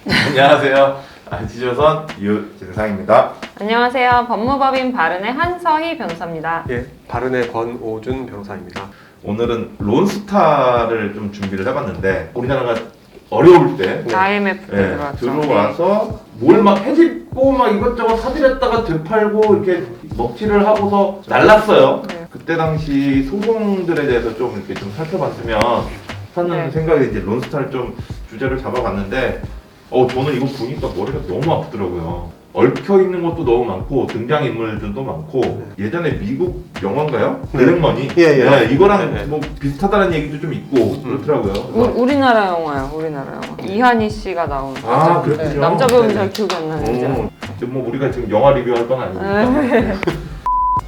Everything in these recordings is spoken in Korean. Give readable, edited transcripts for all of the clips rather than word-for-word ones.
안녕하세요. IT조선 유진상입니다. 안녕하세요. 법무법인 바른의 한서희 변호사입니다. 예, 바른의 권오준 변호사입니다. 오늘은 론스타를 좀 준비를 해봤는데 우리나라가 어려울 때 IMF 때 네, 들어왔죠. 들어와서 뭘 막 해집고 막 이것저것 사들였다가 되팔고 이렇게 먹튀를 하고서 날랐어요. 네. 그때 당시 소송들에 대해서 좀 이렇게 좀 살펴봤으면 하는 네. 생각에 이제 론스타를 좀 주제를 잡아봤는데 저는 이거 보니까 머리가 너무 아프더라고요. 얽혀 있는 것도 너무 많고 등장 인물들도 많고 예전에 미국 영화인가요? 블랙머니. 예. 이거랑 네. 뭐 비슷하다는 얘기도 좀 있고 그렇더라고요. 우리나라 영화요. 우리나라 영화. 이한희 씨가 나온. 아, 그렇군요. 남자 배우는 네. 잘 기억이 안 나는데. 지금 뭐 우리가 지금 영화 리뷰할 건 아니니까. 네.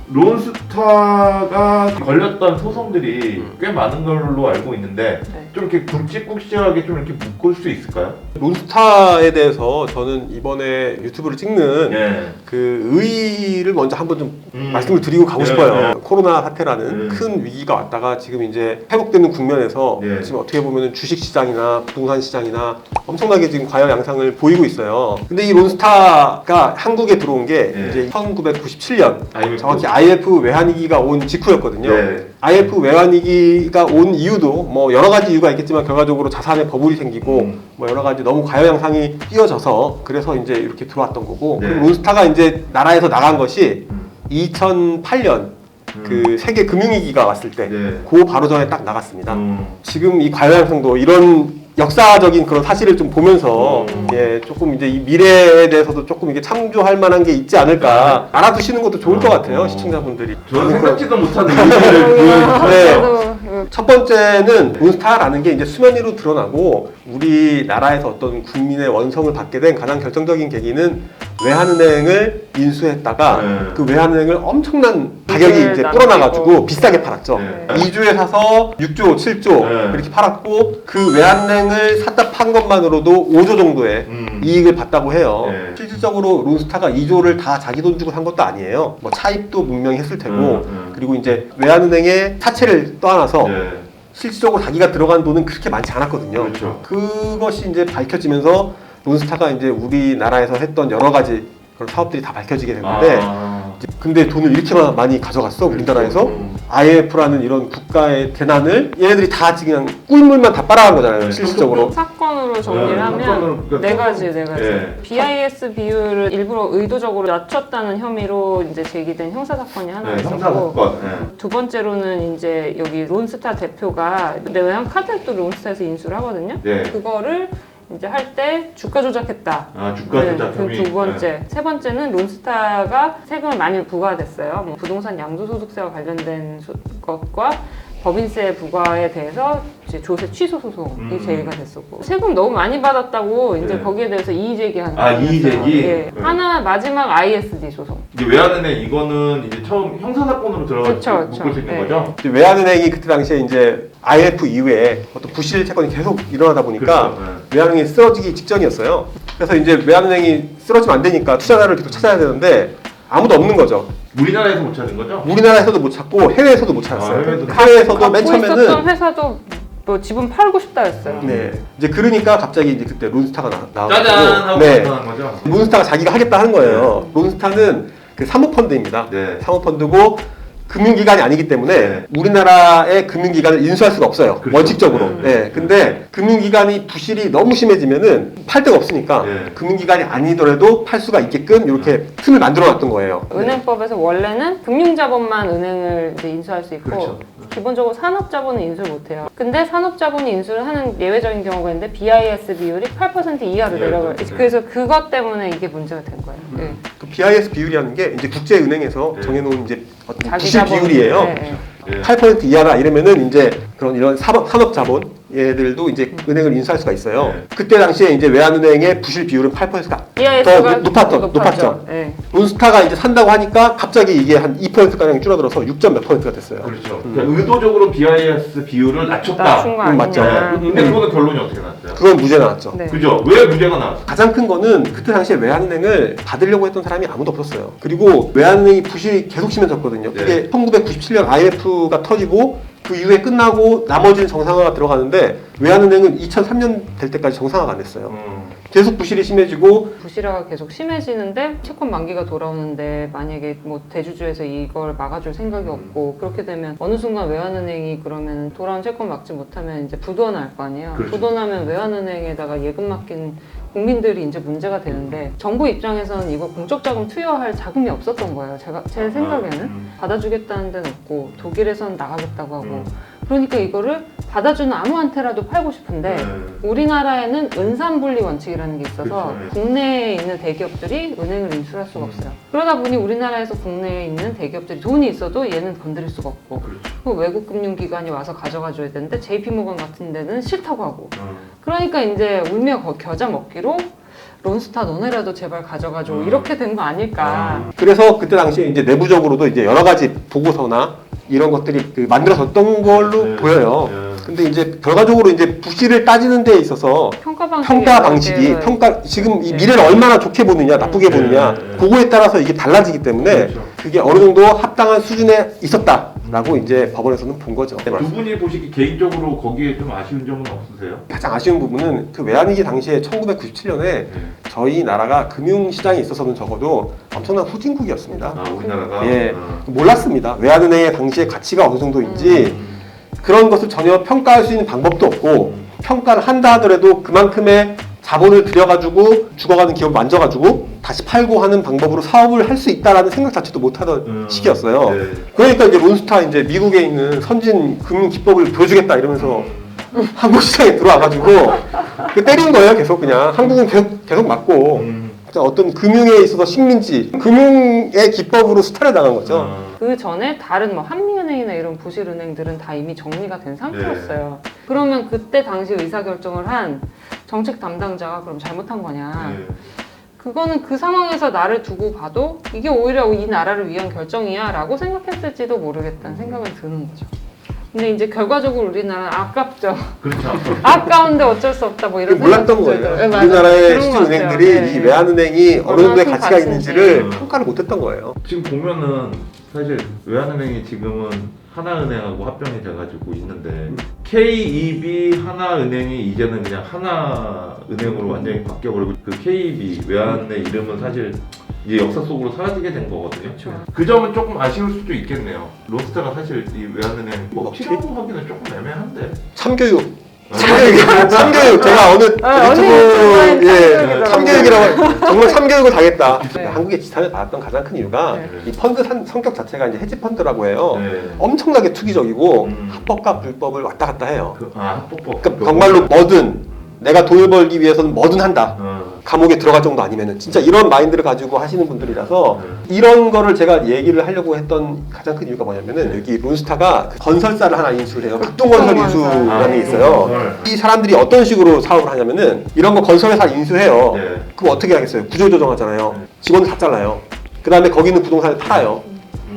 론스타가 걸렸던 소송들이 꽤 많은 걸로 알고 있는데 네. 좀 이렇게 굵직굵직하게 좀 이렇게 묶을 수 있을까요? 론스타에 대해서 저는 이번에 유튜브를 찍는 예. 그 의의를 먼저 한번 좀 말씀을 음. 드리고 가고 네, 싶어요. 네. 코로나 사태라는 네. 큰 위기가 왔다가 지금 이제 회복되는 국면에서 네. 지금 어떻게 보면 주식 시장이나 부동산 시장이나 엄청나게 지금 과열 양상을 보이고 있어요. 근데 이 론스타가 한국에 들어온 게 네. 이제 1997년 IMF. 정확히 IMF 외환위기가 온 직후였거든요. 네. IMF 외환위기가 온 이유도 뭐 여러 가지 이유가 있겠지만 결과적으로 자산에 버블이 생기고 뭐 여러 가지 너무 과열 양상이 띄어져서 그래서 이제 이렇게 들어왔던 거고 네. 그리고 론스타가 이제 나라에서 나간 것이 2008년 그 세계 금융위기가 왔을 때 네. 그 바로 전에 딱 나갔습니다. 음. 지금 이 과열 양상도 이런 역사적인 그런 사실을 좀 보면서 예 조금 이제 이 미래에 대해서도 조금 이게 참조할 만한 게 있지 않을까 알아두시는 것도 좋을 것 같아요 시청자분들이. 저는 생각지도 못한 의미를 보여주셔서 네. 저도 첫 번째는 론스타라는 게 이제 수면 위로 드러나고 우리나라에서 어떤 국민의 원성을 받게 된 가장 결정적인 계기는 외환은행을 인수했다가 네. 그 외환은행을 엄청난 가격이 빚을 이제 나누고. 불어나가지고 비싸게 팔았죠. 네. 2조에 사서 6조, 7조 네. 그렇게 팔았고 그 외환은행을 샀다 판 것만으로도 5조 정도의 이익을 봤다고 해요. 네. 실질적으로 론스타가 2조를 다 자기 돈 주고 산 것도 아니에요. 뭐 차입도 분명히 했을 테고 그리고 이제 외환은행의 사채를 떠안아서 네. 실질적으로 자기가 들어간 돈은 그렇게 많지 않았거든요. 그렇죠. 그것이 이제 밝혀지면서 론스타가 이제 우리나라에서 했던 여러 가지 그런 사업들이 다 밝혀지게 됐는데 근데 돈을 이렇게 많이 가져갔어 우리나라에서 IMF라는 이런 국가의 대난을 얘네들이 다 지금 그냥 꿀물만 다 빨아간 거잖아요 네. 실질적으로. 사건으로 정리를 네, 하면 사건으로 그러니까 네 가지. 네. BIS 비율을 일부러 의도적으로 낮췄다는 혐의로 이제 제기된 형사 사건이 하나 네, 있었고, 형사사건. 네. 두 번째로는 이제 여기 론스타 대표가 내외환 카드도 론스타에서 인수를 하거든요. 네. 그거를 이제 할 때 주가 조작했다. 주가 조작 그 혐의. 두 번째. 세 번째는 론스타가 세금을 많이 부과됐어요. 뭐 부동산 양도소득세와 관련된 것과 법인세 부과에 대해서 이제 조세 취소 소송이 제기가 됐었고 세금 너무 많이 받았다고 이제 네. 거기에 대해서 이의 제기하는 이의 제기? 예. 네. 하나 마지막 ISD 소송. 이제 외환은행 이거는 이제 처음 형사사건으로 들어가서 그쵸, 묶을 그쵸. 수 있는 네. 거죠? 이제 외환은행이 그때 당시에 이제 IMF 이후에 어떤 부실 채권이 계속 일어나다 보니까 그렇죠. 외환은행이 쓰러지기 직전이었어요. 그래서 이제 외환은행이 쓰러지면 안 되니까 투자자를 계속 찾아야 되는데 아무도 없는 거죠. 우리나라에서 못 찾은 거죠? 우리나라에서도 못 찾고 해외에서도 못 찾았어요. 해외도 해외에서도 맨 갖고 있었던 처음에는 회사도 뭐 지분 팔고 싶다 했어요. 네 이제 그러니까 갑자기 이제 그때 론스타가 나왔고 짜잔 하고 네 나타난 거죠? 론스타가 자기가 하겠다 하는 거예요. 론스타는 그 사모펀드입니다. 네. 사모펀드고 금융기관이 아니기 때문에 네. 우리나라의 금융기관을 인수할 수가 없어요. 그렇죠. 원칙적으로. 네. 네. 근데 금융기관이 부실이 너무 심해지면은 팔 데가 없으니까 네. 금융기관이 아니더라도 팔 수가 있게끔 이렇게 틈을 만들어 놨던 거예요. 은행법에서 원래는 금융자본만 은행을 이제 인수할 수 있고 그렇죠. 기본적으로 산업자본은 인수를 못해요. 근데 산업자본이 인수를 하는 예외적인 경우가 있는데 BIS 비율이 8% 이하로 내려가요. 네. 그래서 그것 때문에 이게 문제가 된 거예요. 네. 그 BIS 비율이라는 게 이제 국제은행에서 네. 정해놓은 이제 어떤 자기 부실 자본. 비율이에요. 네, 네. 예. 8% 이하다 이러면은 이제 그런 이런 산업자본 얘들도 이제 은행을 인수할 수가 있어요. 네. 그때 당시에 이제 외환은행의 부실 비율은 8%가 BIS가 더 높았죠. 네. 론스타가 이제 산다고 하니까 갑자기 이게 한 2%가량 줄어들어서 6점 몇 %가 됐어요. 그렇죠. 그러니까 의도적으로 BIS 비율을 낮췄다. 낮춘 거 아니냐. 맞죠. 근데 그거는 결론이 어떻게 나왔어요? 그건 무죄 나왔죠. 네. 그죠? 왜 무죄가 나왔어요? 가장 큰 거는 그때 당시에 외환은행을 받으려고 했던 사람이 아무도 없었어요. 그리고 외환은행이 부실이 계속 심해졌거든요. 네. 그게 1997년 IMF가 터지고 그 이후에 끝나고 나머지는 정상화가 들어가는데 외환은행은 2003년 될 때까지 정상화가 안 됐어요. 계속 부실이 심해지고 부실화가 계속 심해지는데 채권 만기가 돌아오는데 만약에 뭐 대주주에서 이걸 막아줄 생각이 없고 그렇게 되면 어느 순간 외환은행이 그러면 돌아온 채권 막지 못하면 이제 부도날 거 아니에요. 그렇죠. 부도나면 외환은행에다가 예금 맡긴 국민들이 이제 문제가 되는데 정부 입장에서는 이거 공적 자금 투여할 자금이 없었던 거예요. 제 생각에는 받아주겠다는 데는 없고 독일에서는 나가겠다고 하고 그러니까 이거를 받아주는 아무한테라도 팔고 싶은데 우리나라에는 은산분리 원칙이라는 게 있어서 그렇죠. 국내에 있는 대기업들이 은행을 인수할 수가 없어요. 그러다 보니 우리나라에서 국내에 있는 대기업들이 돈이 있어도 얘는 건드릴 수가 없고 그렇죠. 그 외국 금융기관이 와서 가져가 줘야 되는데 JP모건 같은 데는 싫다고 하고 그러니까 이제 울며 겨자 먹기로 론스타 너네라도 제발 가져가줘 이렇게 된 거 아닐까. 그래서 그때 당시에 이제 내부적으로도 이제 여러 가지 보고서나 이런 것들이 그 만들어졌던 걸로 보여요. 근데 이제 결과적으로 이제 부실을 따지는 데 있어서 평가 방식이 지금 이 미래를 얼마나 좋게 보느냐 나쁘게 보느냐 그거에 따라서 이게 달라지기 때문에 그렇죠. 그게 어느 정도 합당한 수준에 있었다라고 이제 법원에서는 본 거죠. 두 분이 보시기 개인적으로 거기에 좀 아쉬운 점은 없으세요? 가장 아쉬운 부분은 그 외환위기 당시에 1997년에 저희 나라가 금융시장에 있어서는 적어도 엄청난 후진국이었습니다. 아, 우리나라가? 예, 몰랐습니다. 외환은행의 당시의 가치가 어느 정도인지 그런 것을 전혀 평가할 수 있는 방법도 없고 평가를 한다 하더라도 그만큼의 자본을 들여가지고 죽어가는 기업 만져가지고 다시 팔고 하는 방법으로 사업을 할 수 있다라는 생각 자체도 못하던 시기였어요. 네. 그러니까 이제 론스타 이제 미국에 있는 선진 금융 기법을 보여주겠다 이러면서 한국 시장에 들어와가지고 때린 거예요. 계속 그냥 한국은 계속 맞고 어떤 금융에 있어서 식민지 금융의 기법으로 수탈을 당한 거죠. 그 전에 다른 뭐 한미은행이나 이런 부실은행들은 다 이미 정리가 된 상태였어요. 그러면 그때 당시 의사결정을 한 정책 담당자가 그럼 잘못한 거냐. 그거는 그 상황에서 나를 두고 봐도 이게 오히려 이 나라를 위한 결정이야 라고 생각했을지도 모르겠다는 생각은 드는 거죠. 근데 이제 결과적으로 우리나라는 아깝죠. 그렇죠. 아까운데 어쩔 수 없다 뭐 이런 몰랐던 거예요. 우리나라의 시중은행들이 이 외환은행이 어느 정도의 가치가 있는지를 평가를 못했던 거예요. 지금 보면은 사실 외환은행이 지금은 하나은행하고 합병이 돼가지고 있는데 KEB 하나은행이 이제는 그냥 하나은행으로 완전히 바뀌어버리고 그 KEB 외환의 이름은 사실 이제 역사 속으로 사라지게 된 거거든요. 그 점은 조금 아쉬울 수도 있겠네요. 론스타가 사실 이 외환은행 뭐 필요하고 하기는 조금 애매한데. 참교육 제가 어느 유튜브 참교육이라고 정말 참교육을 당했다. 한국의 지탄을 받았던 가장 큰 이유가 이 펀드 성격 자체가 이제 헤지 펀드라고 해요. 엄청나게 투기적이고 합법과 불법을 왔다 갔다 해요. 합법. 그러니까 정말로 뭐든 내가 돈을 벌기 위해서는 뭐든 한다. 감옥에 들어갈 정도 아니면은 진짜 이런 마인드를 가지고 하시는 분들이라서 이런 거를 제가 얘기를 하려고 했던 가장 큰 이유가 뭐냐면은 여기 론스타가 그 건설사를 하나 인수를 해요. 극동건설 인수라는 게 있어요. 이 사람들이 어떤 식으로 사업을 하냐면은 이런 거 건설회사 인수해요. 그럼 어떻게 하겠어요? 구조조정하잖아요. 직원들 다 잘라요. 그 다음에 거기 있는 부동산을 팔아요.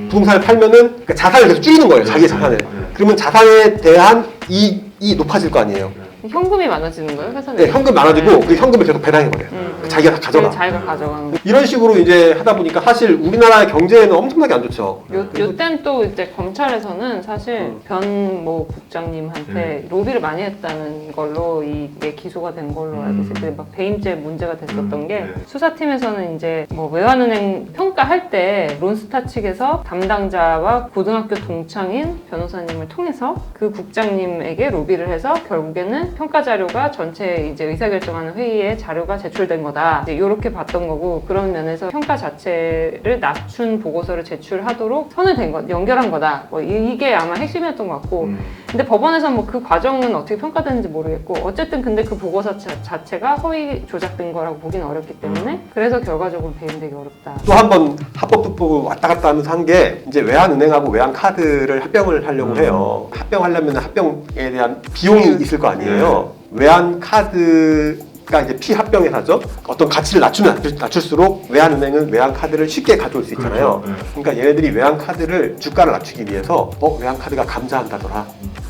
부동산을 팔면은 그러니까 자산을 계속 줄이는 거예요. 자기의 자산을. 그러면 자산에 대한 이익이 높아질 거 아니에요. 현금이 많아지는 거예요? 회사는? 네, 현금 많아지고 그 현금을 계속 배당해버려요. 자기가 다 가져가. 자기가 가져가는 거. 이런 식으로 이제 하다 보니까 사실 우리나라의 경제에는 엄청나게 안 좋죠. 요땐 또 이제 검찰에서는 사실 변모 국장님한테 로비를 많이 했다는 걸로 이게 기소가 된 걸로 알고 있어요. 근데 막 배임죄 문제가 됐었던 게 수사팀에서는 이제 뭐 외환은행 평가할 때 론스타 측에서 담당자와 고등학교 동창인 변호사님을 통해서 그 국장님에게 로비를 해서 결국에는 평가 자료가 전체 이제 의사결정하는 회의에 자료가 제출된 거다. 이렇게 봤던 거고 그런 면에서 평가 자체를 낮춘 보고서를 제출하도록 선을 된 거, 연결한 거다. 뭐 이게 아마 핵심이었던 것 같고. 근데 법원에서 뭐 그 과정은 어떻게 평가되는지 모르겠고 어쨌든 근데 그 보고서 자체가 허위 조작된 거라고 보기는 어렵기 때문에 그래서 결과적으로 배임되기 어렵다. 또 한 번 합법 불법을 왔다 갔다 하면서 한 게 이제 외환은행하고 외환카드를 합병을 하려고 해요. 합병하려면 합병에 대한 비용이 있을 거 아니에요. 외환카드가 이제 피합병회사죠. 어떤 가치를 낮추면 낮출수록 외환은행은 외환카드를 쉽게 가져올 수 있잖아요. 그러니까 얘네들이 외환카드를 주가를 낮추기 위해서 외환카드가 감자한다더라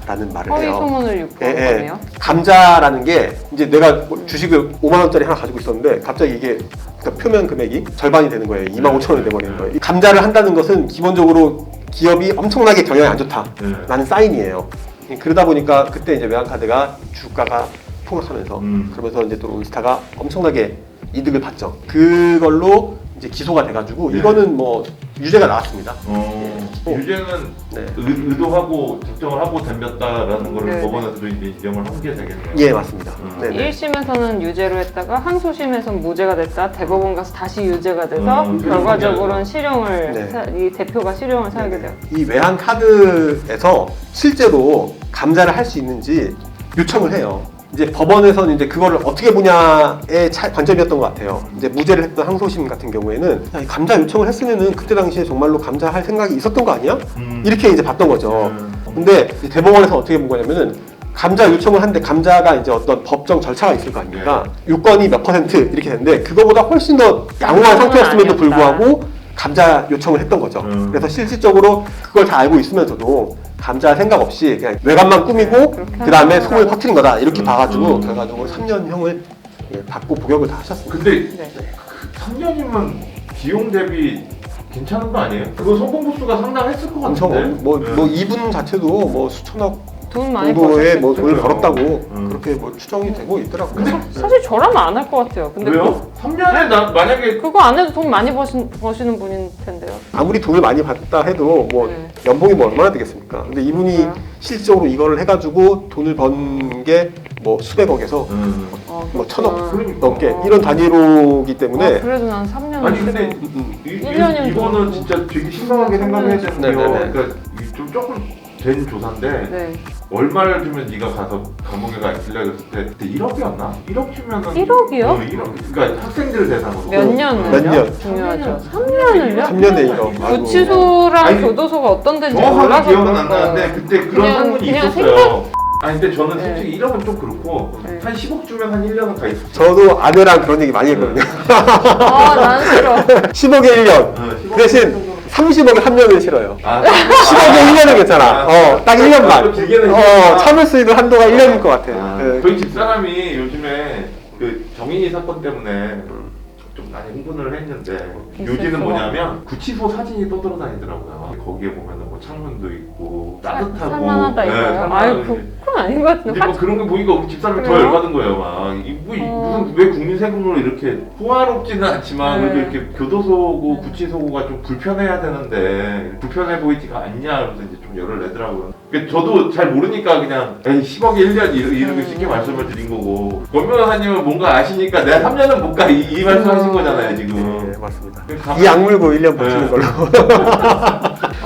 라는 말을 허위 해요. 소문을 유포한 거네요. 감자라는 게 이제 내가 주식을 5만 원짜리 하나 가지고 있었는데 갑자기 이게 그러니까 표면 금액이 절반이 되는 거예요. 25,000원이 돼버리는 거예요. 이 감자를 한다는 것은 기본적으로 기업이 엄청나게 경영이 안 좋다라는 네. 사인이에요. 그러다 보니까 그때 이제 외환카드가 주가가 폭락하면서 그러면서 이제 또 론스타가 엄청나게 이득을 봤죠. 그걸로 이제 기소가 돼가지고 네. 이거는 뭐 유죄가 나왔습니다. 유죄는 네. 의도하고 작정을 하고 덤볐다라는 거를 네. 법원에서도 이제 인정을 한 게 되겠네요. 예, 맞습니다. 네네. 1심에서는 유죄로 했다가 항소심에서는 무죄가 됐다. 대법원 가서 다시 유죄가 돼서 그래서 결과적으로는 실형을 네. 이 대표가 실형을 살게 돼요. 이 외환카드에서 실제로 감자를 할 수 있는지 요청을 해요. 이제 법원에서는 이제 그거를 어떻게 보냐의 관점이었던 것 같아요. 이제 무죄를 했던 항소심 같은 경우에는 야, 이 감자 요청을 했으면은 그때 당시에 정말로 감자할 생각이 있었던 거 아니야? 이렇게 이제 봤던 거죠. 근데 이제 대법원에서 어떻게 본 거냐면은 감자 요청을 하는데 감자가 이제 어떤 법정 절차가 있을 거 아닙니까? 요건이 몇 % 이렇게 되는데 그거보다 훨씬 더 양호한 상태였음에도 아니었다. 불구하고 감자 요청을 했던 거죠. 그래서 실질적으로 그걸 다 알고 있으면서도 감자 생각 없이 그냥 외관만 꾸미고 그렇게 그 다음에 하는 소문을 거라고? 퍼뜨린 거다 이렇게 봐가지고 결과적으로 3년형을 받고 복역을 다 하셨습니다. 근데 네. 3년이면 비용 대비 괜찮은 거 아니에요? 그거 성공 부수가 상당했을 것 엄청 같은데. 뭐 이분 자체도 뭐 수천억 돈 많이 정도의 뭐 버셨겠죠. 돈을 벌었다고 음. 그렇게 뭐 추정이 되고 있더라고요. 근데 사실 저라면 안 할 것 같아요. 근데 왜요? 3년에 나 만약에 그거 안 해도 돈 많이 버시는 분일 텐데요. 아무리 돈을 많이 받다 해도 뭐 네. 연봉이 뭐 얼마나 되겠습니까? 근데 이분이 그래요? 실질적으로 이거를 해가지고 돈을 번 게 뭐 수백억에서 뭐 천억 그러니까. 넘게 이런 단위로기 때문에 그래도 난 3년. 아니 근데 일년이면 이거는 좀- 진짜 되게 심각하게 생각해야 되는 게요. 네네네. 그러니까 이게 좀 조금 된 조사인데 네. 얼마를 주면 네가 가서 감옥에 가 있을래 그랬을 때 그때 1억이었나? 1억 주면은 1억이요? 1억. 그러니까 학생들 대상으로 몇 년을요? 몇 년? 중요하죠. 3년을요? 3년에 1억. 구치소랑 아니, 교도소가 어떤 데인지 정확하게 몰라서 기억은 그럴 안 거예요. 나는데 그때 그런 그냥- 상문이 그냥 있었어요. 아니 근데 저는 네. 솔직히 1억은 좀 그렇고 네. 한 10억 주면 한 1년은 가 있었어요. 저도 아내랑 그런 얘기 많이 했거든요. 난 싫어. 10억에 1년. 그 대신 30억에 3년은 싫어요. 아, 10억에 1년은 괜찮아. 딱 1년만. 또 길게는 싫구나. 참을 수 있는 한도가 1년일 것 같아요. 아, 네. 저희 집사람이 요즘에 그 정인이 사건 때문에 좀 많이 흥분을 했는데 요지는 뭐냐면 구치소 사진이 떠돌아다니더라고요. 거기에 보면은 뭐 창문도 있고 따뜻하고 살만하다 이거요? 살만한 아유 이제. 그건 아닌 것 같은데. 근데 뭐 그런 거 보니까 우리 집사람이 더 그래요? 열받은 거예요. 막 무슨 왜 국민 세금으로 이렇게 호화롭지는 않지만 네. 그래도 이렇게 교도소고 구치소고가 좀 불편해야 되는데 불편해 보이지가 않냐 그러면서 이제 좀 열을 내더라고요. 그러니까 저도 잘 모르니까 그냥 에이 10억에 1년 이렇게 쉽게 말씀을 드린 거고 권 변호사님은 뭔가 아시니까 내가 3년은 못 가 이 말씀하신 거잖아요 지금. 네, 맞습니다. 가만- 이 악물고 1년 버티는 네. 걸로.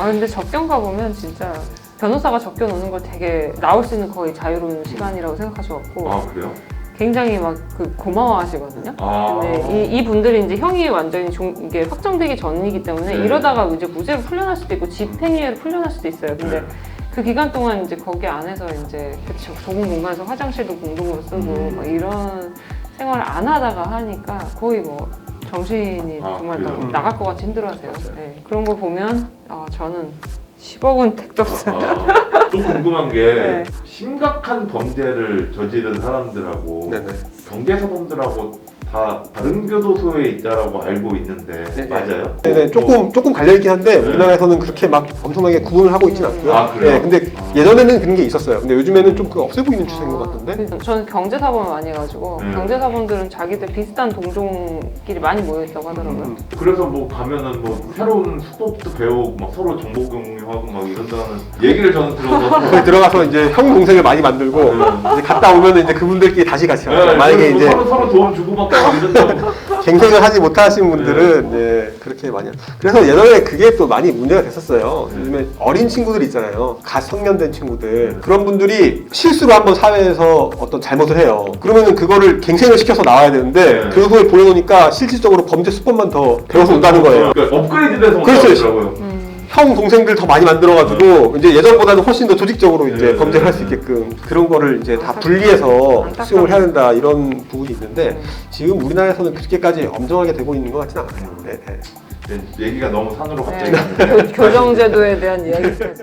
근데 적경 가보면 진짜 변호사가 적겨 놓는 걸 되게 나올 수 있는 거의 자유로운 시간이라고 생각하셔갖고 아 그래요? 굉장히 막 그 고마워하시거든요. 아. 근데 이 분들이 이제 형이 완전히 이게 확정되기 전이기 때문에 네. 이러다가 이제 무죄로 풀려날 수도 있고 집행유예로 풀려날 수도 있어요. 근데 네. 그 기간 동안 이제 거기 안에서 이제 그쵸 좁은 공간에서 화장실도 공동으로 쓰고 막 이런 생활을 안 하다가 하니까 거의 뭐 정신이 아, 정말 그래요? 나갈 것 같이 힘들어하세요. 맞아요. 네. 그런 거 보면 저는 10억은 택도 없어요. 또 궁금한 게 네. 심각한 범죄를 저지른 사람들하고 네네. 경제사범들하고 다 다른 교도소에 있다라고 알고 있는데 네, 맞아요? 네네, 조금 갈려있긴 한데 네. 우리나라에서는 그렇게 막 엄청나게 구분을 하고 있진 않고요. 아, 그래요? 네, 근데 예전에는 그런 게 있었어요. 근데 요즘에는 좀 없어 보이는 추세인 것 같던데. 그래서 저는 경제사범을 많이 해가지고 경제사범들은 자기들 비슷한 동종끼리 많이 모여있다고 하더라고요. 그래서 뭐 가면은 뭐 새로운 수법도 배우고 막 서로 정보 공유하고 막 이런다는 얘기를 저는 들어서 거기 들어가서 이제 형 동생을 많이 만들고 이제 갔다 오면은 이제 그분들끼리 다시 같이 가요. 네, 만약에 뭐 이제 서로 도움 주고받고 막 이런다고 갱생을 하지 못하신 분들은 이제 그렇게 많이. 그래서 예전에 그게 또 많이 문제가 됐었어요. 요즘에 어린 친구들 있잖아요. 갓 성년된 친구들. 그런 분들이 실수로 한번 사회에서 어떤 잘못을 해요. 그러면은 그거를 갱생을 시켜서 나와야 되는데 네. 교도소에 보내놓으니까 실질적으로 범죄 수법만 더 배워서 온다는 거예요. 그러니까 업그레이드돼서 그렇죠. 온다고요. 형 동생들 더 많이 만들어가지고 이제 예전보다는 훨씬 더 조직적으로 이제 네. 범죄를 할 수 있게끔 그런 거를 이제 다 분리해서 안타깝네. 수용을 해야 된다 이런 부분이 있는데 지금 우리나라에서는 그렇게까지 엄정하게 되고 있는 것 같지는 않아요. 네, 네. 얘기가 너무 산으로 갑자기 네. 교정제도에 대한 이야기까지.